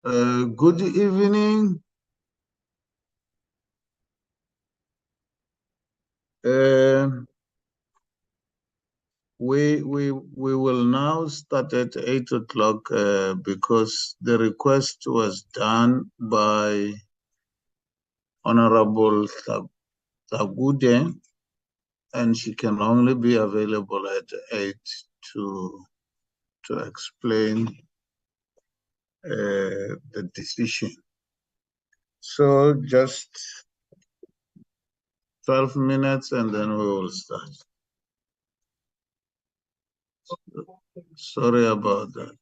Good evening. Uh, we will now start at 8 o'clock because the request was done by Honorable Tagude, and she can only be available at 8 to to explain the decision. So just 12 minutes and then we will start. Sorry about that.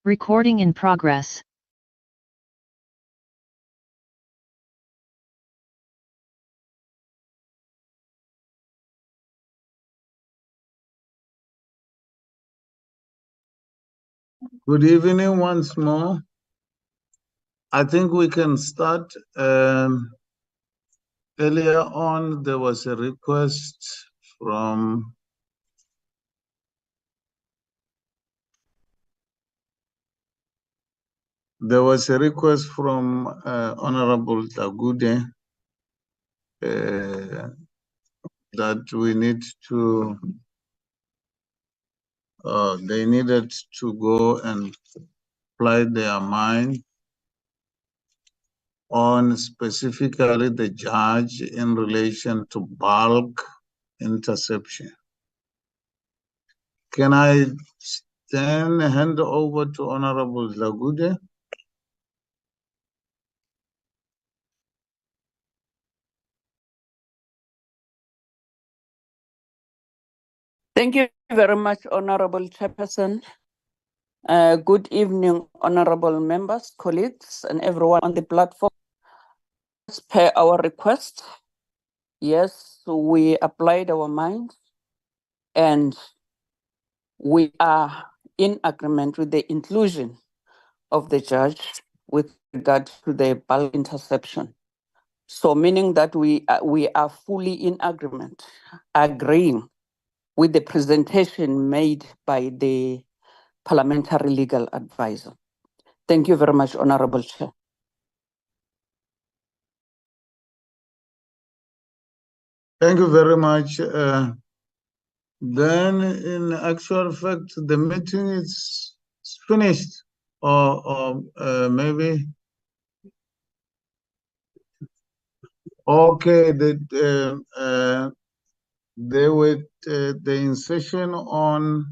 Recording in progress. Good evening once more. I think we can start. Earlier on, there was a request from Honorable Tagude that we need to, they needed to go and apply their mind on specifically the judge in relation to bulk interception. Can I then hand over to Honorable Tagude? Thank you very much, Honorable Chairperson. Good evening, honorable members, colleagues, and everyone on the platform. As per our request, yes, we applied our minds and we are in agreement with the inclusion of the judge with regard to the bulk interception. So meaning that we are fully in agreement, agreeing with the presentation made by the Parliamentary Legal Advisor. Thank you very much, Honorable Chair. Thank you very much. Then, in actual fact, the meeting is finished, or maybe. Okay, they were the incision on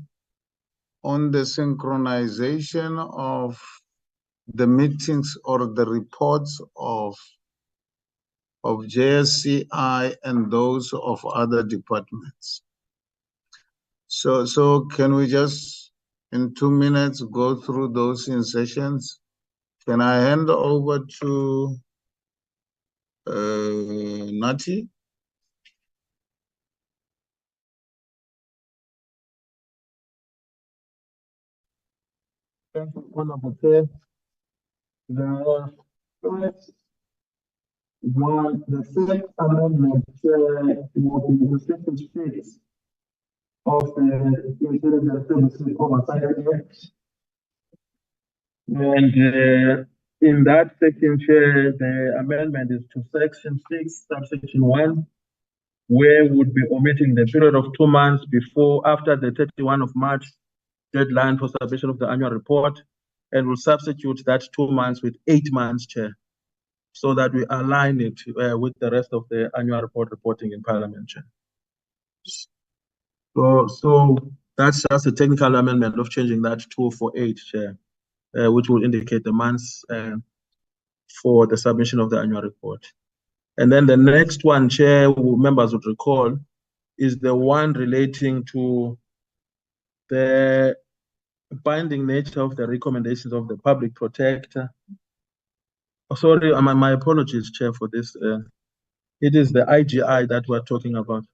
the synchronization of the meetings or the reports of JSCI and those of other departments. So can we just in 2 minutes go through those incisions? Can I hand over to Nati? Thank you, Honorable Chair. The first amendment will be in section 6 of the Intelligence Services Oversight Act. And in that section, Chair, the amendment is to section 6, subsection 1, where we would be omitting the period of 2 months after the 31 of March deadline for submission of the annual report, and will substitute that 2 months with 8 months, Chair, so that we align it with the rest of the annual report reporting in Parliament, Chair. So that's just a technical amendment of changing that 2 for 8, Chair, which will indicate the months for the submission of the annual report. And then the next one, Chair, members would recall, is the one relating to the binding nature of the recommendations of the public protector. Sorry, my apologies, Chair, for this. It is the IGI that we're talking about.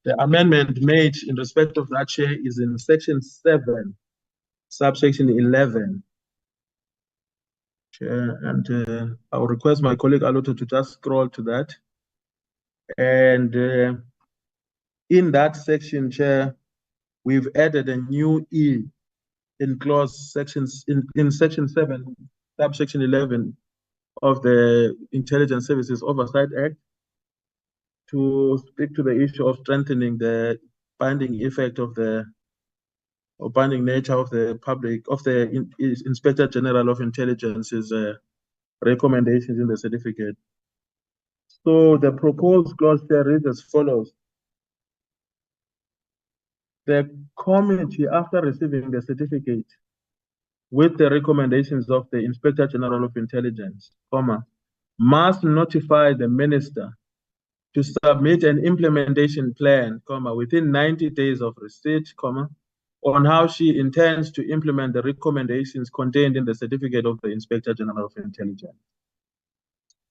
The amendment made in respect of that, Chair, is in section 7, subsection 11. Chair, and I will request my colleague Aloto to just scroll to that. And in that section, Chair, we've added a new E in clause sections in section 7, subsection 11 of the Intelligence Services Oversight Act to speak to the issue of strengthening the binding effect of or binding nature of the Inspector General of Intelligence's recommendations in the certificate. So the proposed clause there reads as follows. The committee, after receiving the certificate with the recommendations of the Inspector General of Intelligence, must notify the minister to submit an implementation plan, within 90 days of receipt, on how she intends to implement the recommendations contained in the certificate of the Inspector General of Intelligence.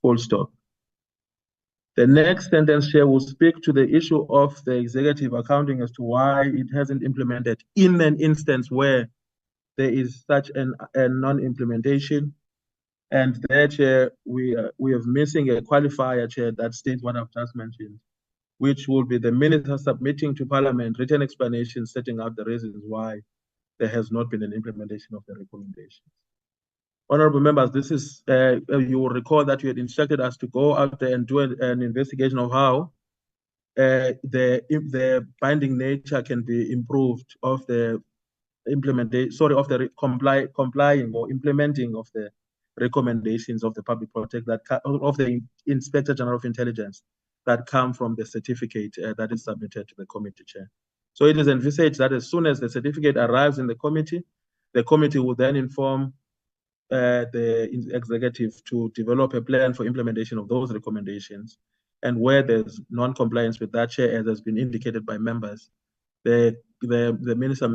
Full stop. The next sentence here will speak to the issue of the executive accounting as to why it hasn't implemented in an instance where there is such a non-implementation. And there, Chair, we are missing a qualifier, Chair, that states what I've just mentioned, which will be the minister submitting to Parliament written explanations setting out the reasons why there has not been an implementation of the recommendations. Honorable members, this is, you will recall that you had instructed us to go out there and do an investigation of how the binding nature can be improved of the implementation, of the complying or implementing of the recommendations of the public protector, of the Inspector General of Intelligence that come from the certificate that is submitted to the committee, Chair. So it is envisaged that as soon as the certificate arrives in the committee will then inform the executive to develop a plan for implementation of those recommendations. And where there's non-compliance with that, Chair, as has been indicated by members, the minister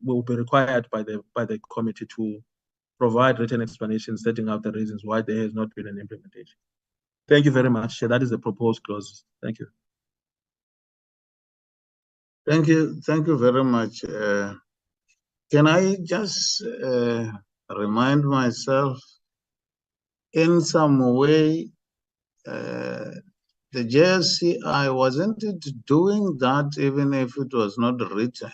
will be required by the committee to provide written explanations setting out the reasons why there has not been an implementation. Thank you very much, Chair. That is the proposed clause. Thank you. Thank you very much. Can I just remind myself in some way, the JSCI, wasn't it doing that even if it was not written?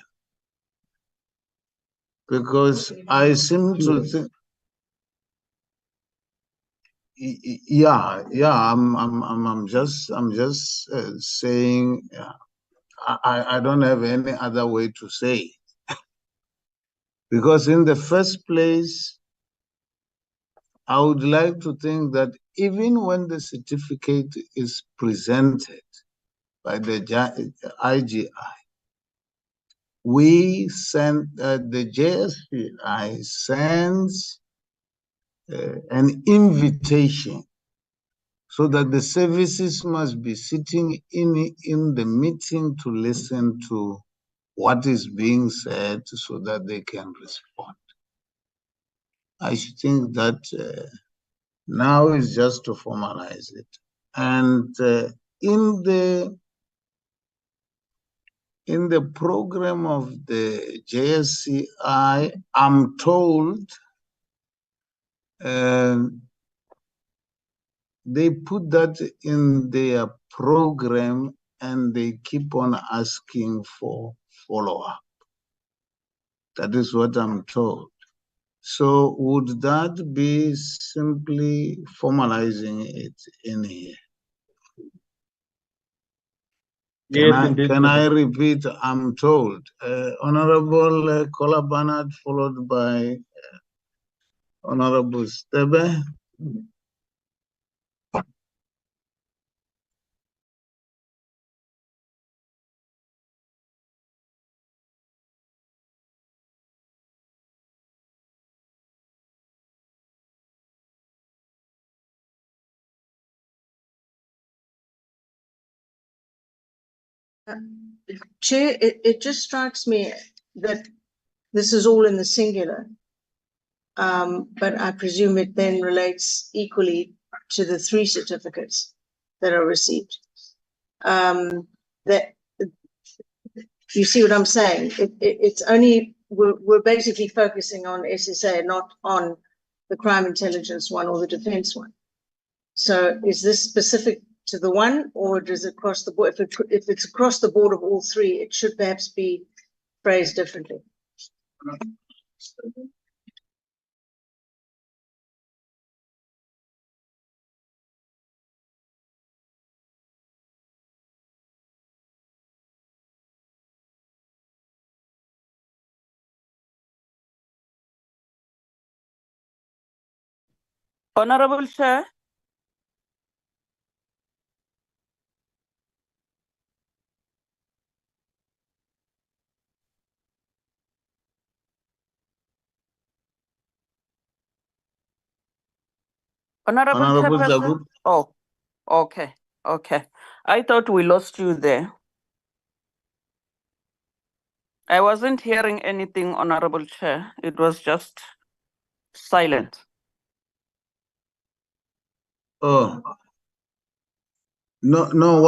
Because I seem to think, yeah, I'm just saying, I don't have any other way to say. Because in the first place, I would like to think that even when the certificate is presented by the IGI, we send, the JSCI sends an invitation so that the services must be sitting in the meeting to listen to what is being said so that they can respond. I think that now is just to formalize it. And in the program of the JSCI, I'm told they put that in their program and they keep on asking for follow-up. That is what I'm told. So would that be simply formalizing it in here? Can I repeat? I'm told. Honorable Kola Barnard, followed by Honorable Stebe. Chair, it just strikes me that this is all in the singular, but I presume it then relates equally to the 3 certificates that are received. That you see what I'm saying? It's only we're basically focusing on SSA, not on the crime intelligence one or the defense one. So is this specific to the one, or does it cross the board? If it's across the board of all 3, it should perhaps be phrased differently. Honorable Chair. Honorable Chairperson. Oh, okay. I thought we lost you there. I wasn't hearing anything, Honorable Chair. It was just silent. Oh, no,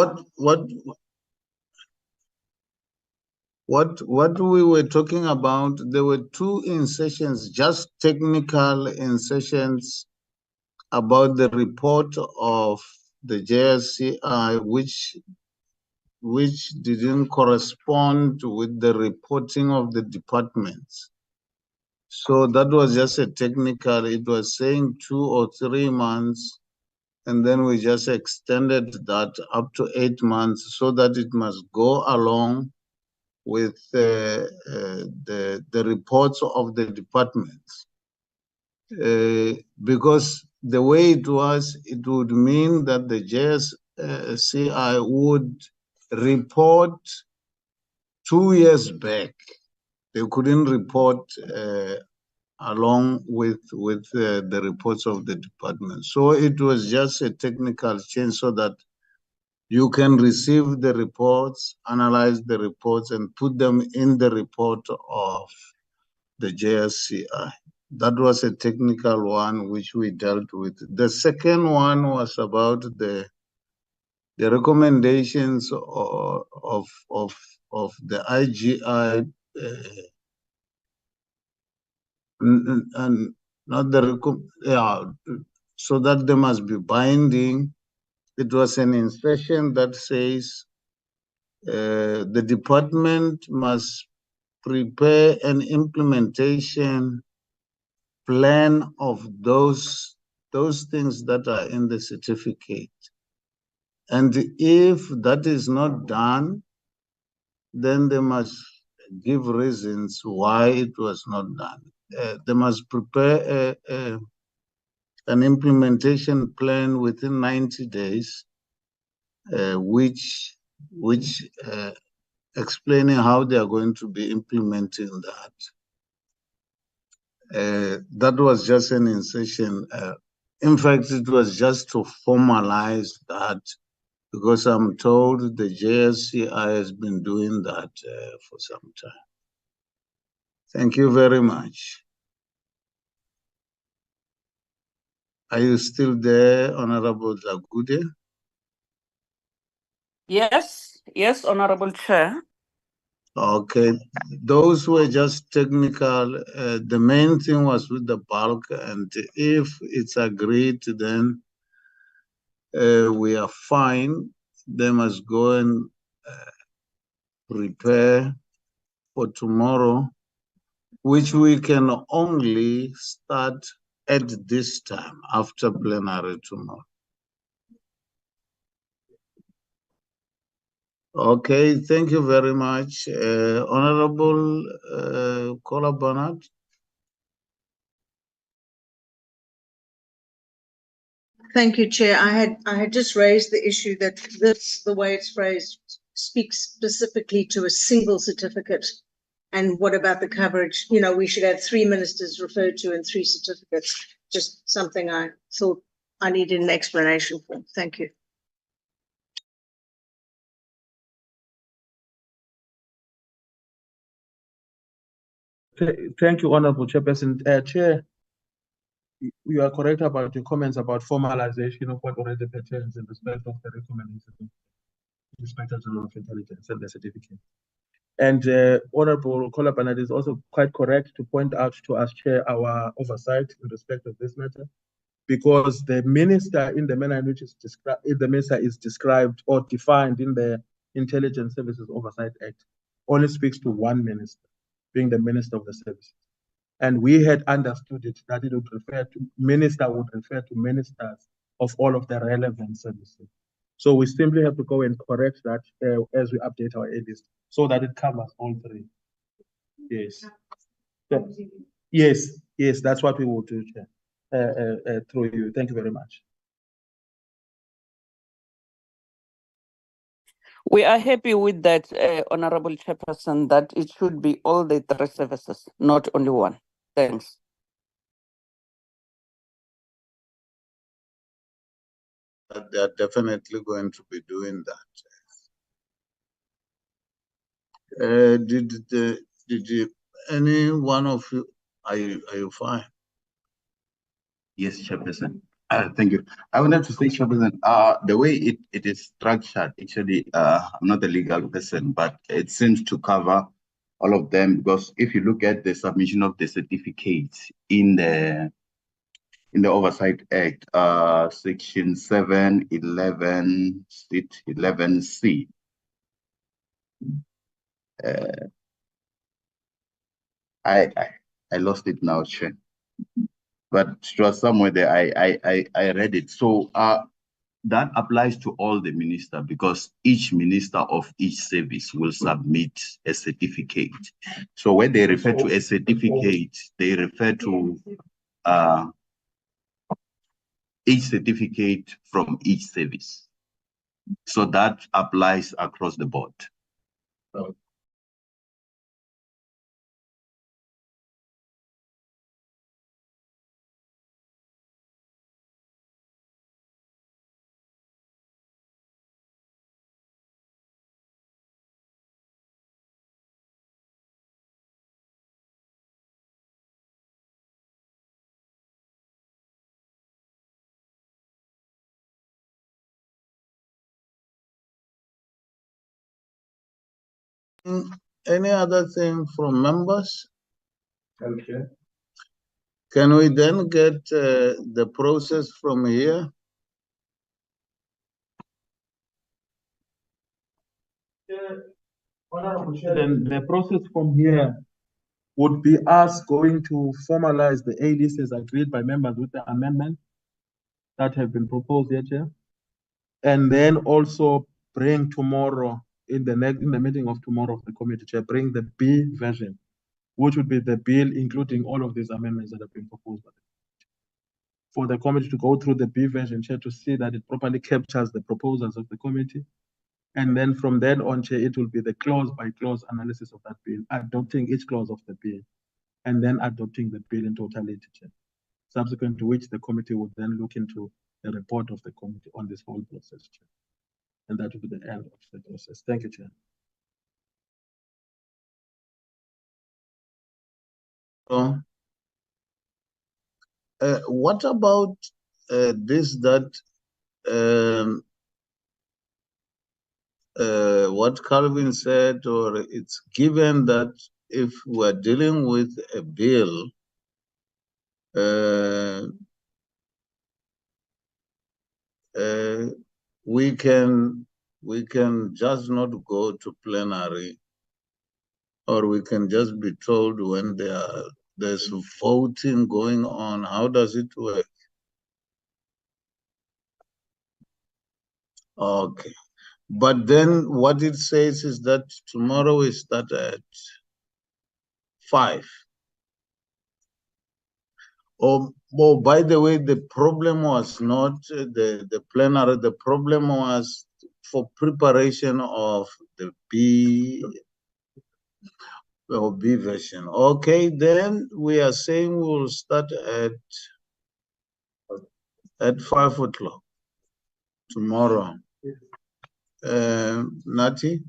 what we were talking about, there were two insertions, just technical insertions about the report of the JSCI, which didn't correspond with the reporting of the departments. So that was just a technical, it was saying 2 or 3 months, and then we just extended that up to 8 months so that it must go along with the reports of the departments. Because the way it was, it would mean that the JSCI would report 2 years back. They couldn't report along with the reports of the department. So it was just a technical change so that you can receive the reports, analyze the reports, and put them in the report of the JSCI. That was a technical one which we dealt with. The second one was about the recommendations of the IGI, and not so that they must be binding. It was an instruction that says the department must prepare an implementation plan of those things that are in the certificate. And if that is not done, then they must give reasons why it was not done. They must prepare an implementation plan within 90 days, which explaining how they are going to be implementing that. That was just an insertion. In fact, it was just to formalize that, because I'm told the JSCI has been doing that for some time. Thank you very much. Are you still there, Honorable Zagude? Yes, Honorable Chair. Okay, those were just technical. The main thing was with the bulk, and if it's agreed, then we are fine. They must go and prepare for tomorrow, which we can only start at this time after plenary tomorrow. Okay, thank you very much. Honorable Kola Bernard. Thank you, Chair. I had just raised the issue that the way it's phrased, speaks specifically to a single certificate. And what about the coverage? You know, we should have 3 ministers referred to and 3 certificates. Just something I thought I needed an explanation for. Thank you. Thank you, Honorable Chairperson. Chair, you are correct about your comments about formalization of what already pertains in respect of the recommendations of the Inspector General of Intelligence and the certificate. And Honorable Kola Bernard is also quite correct to point out to us, Chair, our oversight in respect of this matter, because the minister, in the manner in which it's described, the minister is described or defined in the Intelligence Services Oversight Act, only speaks to one minister, being the Minister of the Services. And we had understood it that it would refer to ministers of all of the relevant services. So we simply have to go and correct that as we update our A list so that it covers all 3. Yes. Yes, that's what we will do, Chair. Through you. Thank you very much. We are happy with that, Honorable Chairperson, that it should be all the 3 services, not only one. Thanks. They are definitely going to be doing that. Did any one of you, are you fine? Yes, Chairperson. Thank you. I wanted to say, Chairperson, the way it is structured, actually, I'm not a legal person, but it seems to cover all of them, because if you look at the submission of the certificates in the Oversight Act, section 711, 11C. I lost it now, Chair. But it was somewhere there. I read it. So that applies to all the ministers, because each minister of each service will submit a certificate. So when they refer to a certificate, they refer to each certificate from each service. So that applies across the board. Any other thing from members? Okay. Can we then get the process from here? Then the process from here would be us going to formalize the A list as agreed by members with the amendment that have been proposed here, Chair. And then also bring tomorrow in the meeting of tomorrow of the committee, Chair, bring the B version, which would be the bill including all of these amendments that have been proposed by the for the committee to go through the B version, Chair, to see that it properly captures the proposals of the committee. And then from then on, Chair, it will be the clause by clause analysis of that bill, adopting each clause of the bill, and then adopting the bill in totality, Chair. Subsequent to which the committee would then look into the report of the committee on this whole process, Chair. And that will be the end of the process. Thank you, Chair. What about this that what Calvin said, or it's given that if we're dealing with a bill, we can just not go to plenary, or we can just be told when there's voting going on. How does it work? Okay. But then what it says is that tomorrow we start at 5. Oh, by the way, the problem was not the plenary. The problem was for preparation of the B version. Okay, then we are saying we'll start at 5 o'clock tomorrow. Nati?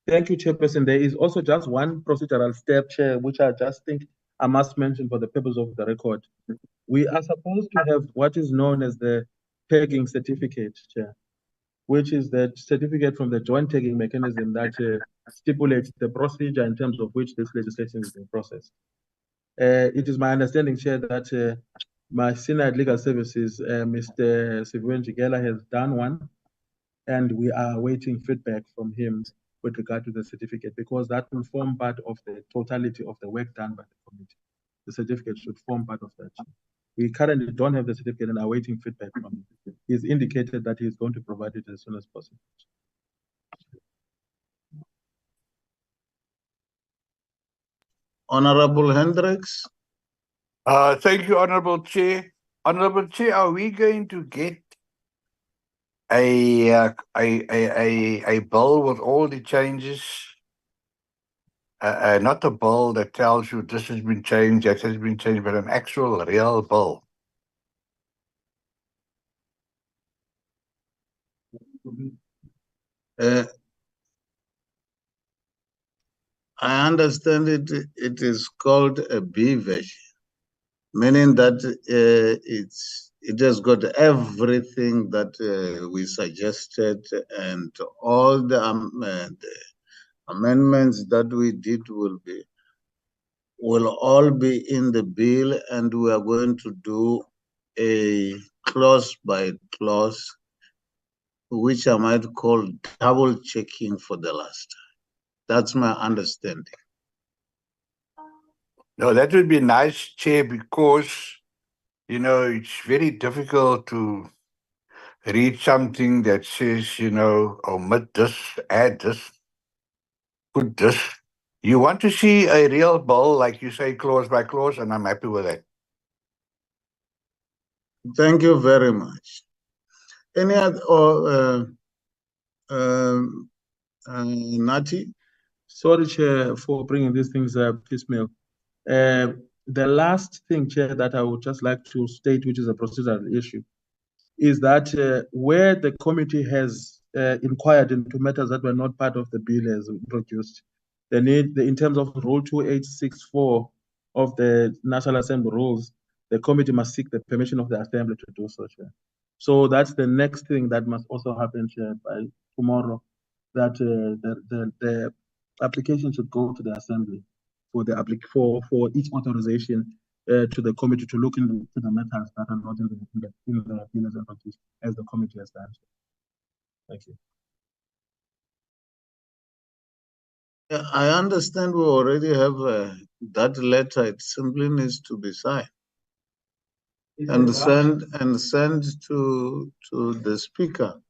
Thank you, Chairperson. There is also just one procedural step, Chair, which I just think I must mention for the purpose of the record. We are supposed to have what is known as the pegging certificate, Chair, which is the certificate from the joint tagging mechanism that stipulates the procedure in terms of which this legislation is being processed. It is my understanding, Chair, that my senior at legal services, Mr. Sivuen Jigela, has done one, and we are waiting feedback from him with regard to the certificate, because that will form part of the totality of the work done by the committee. The certificate should form part of that. We currently don't have the certificate and are waiting feedback from him. He's indicated that he's going to provide it as soon as possible. Honorable Hendricks? Thank you, Honorable Chair. Honorable Chair, are we going to get a bill with all the changes? Not a bill that tells you this has been changed, that has been changed, but an actual real bill. I understand it is called a B version, meaning that it has got everything that we suggested, and all the amendments that we did will all be in the bill, and we are going to do a clause by clause, which I might call double checking for the last time. That's my understanding. No, that would be nice, Chair, because, it's very difficult to read something that says, omit this, add this, put this. You want to see a real bill, like you say, clause by clause, and I'm happy with that. Thank you very much. Any other, Nati? Sorry, Chair, for bringing these things up piecemeal. The last thing, Chair, that I would just like to state, which is a procedural issue, is that where the committee has inquired into matters that were not part of the bill as introduced, in terms of Rule 2864 of the National Assembly rules, the committee must seek the permission of the Assembly to do so, Chair. So that's the next thing that must also happen, Chair, by tomorrow, that the application should go to the Assembly for for each authorization to the committee to look into the matters that are not in the bill as introduced, as the committee has done. Thank you. I understand we already have that letter. It simply needs to be signed and sent to the speaker.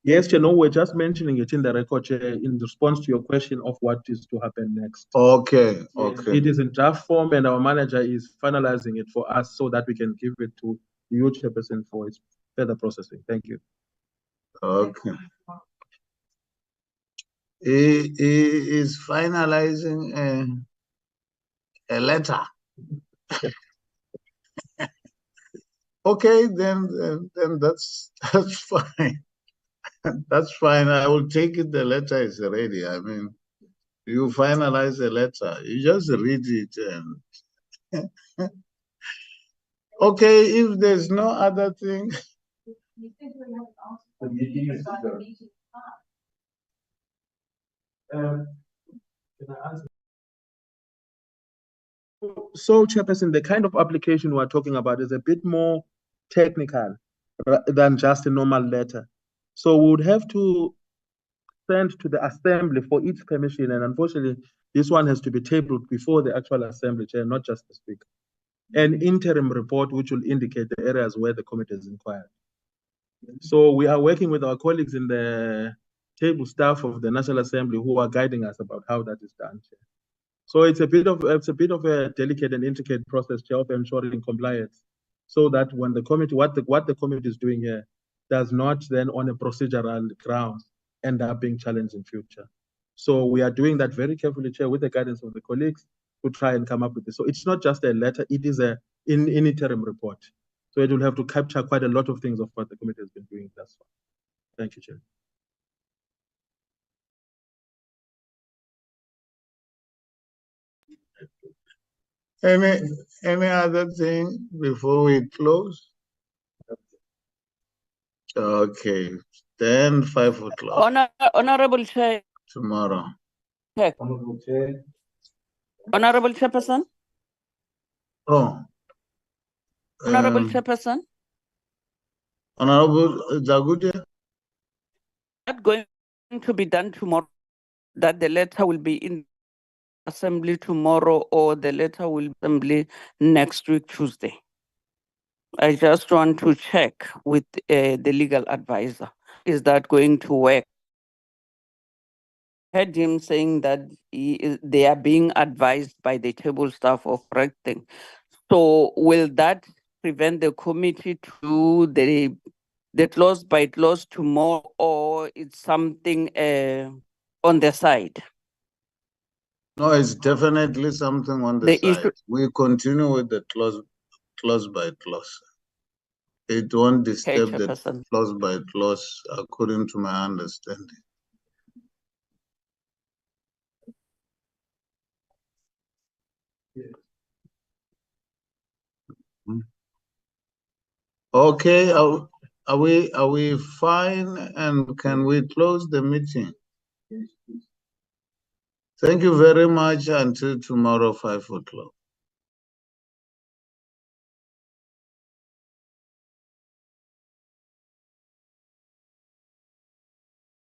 Yes, Chair, no, we're just mentioning it in the record, Chair, in response to your question of what is to happen next. Okay, okay. It is in draft form, and our manager is finalizing it for us so that we can give it to you, Chairperson, for its further processing. Thank you. Okay. He is finalizing a letter. Okay, then that's fine. That's fine. I will take it. The letter is ready. I mean, you finalize the letter. You just read it and okay. If there's no other thing. The meeting is adjourned. So, Chairperson, the kind of application we're talking about is a bit more technical than just a normal letter. So we would have to send to the Assembly for each permission, and unfortunately, this one has to be tabled before the actual Assembly, Chair, not just the Speaker. An interim report which will indicate the areas where the committee has inquired. So we are working with our colleagues in the table staff of the National Assembly who are guiding us about how that is done, Chair. So it's a bit of a delicate and intricate process, Chair, of ensuring compliance, so that when the committee, what the committee is doing here, does not then on a procedural grounds end up being challenged in future. So we are doing that very carefully, Chair, with the guidance of the colleagues to try and come up with this. So it's not just a letter; it is an interim report. So it will have to capture quite a lot of things of what the committee has been doing thus far. Thank you, Chair. Any other thing before we close? Okay, then 5 o'clock. Honorable Chair. Tomorrow. Check. Honorable Chairperson. Oh. Honorable Chairperson. Honorable Zagudia. Not going to be done tomorrow. That the letter will be in Assembly tomorrow, or the letter will be Assembly next week, Tuesday. I just want to check with the legal advisor. Is that going to work? I heard him saying that they are being advised by the table staff of correcting. So will that prevent the committee to do the clause by clause tomorrow, or it's something on the side? No, it's definitely something on the side. Issue. We continue with the clause by clause. It won't disturb the clause by clause, according to my understanding. Okay, are we fine, and can we close the meeting? Thank you very much. Until tomorrow, 5 o'clock.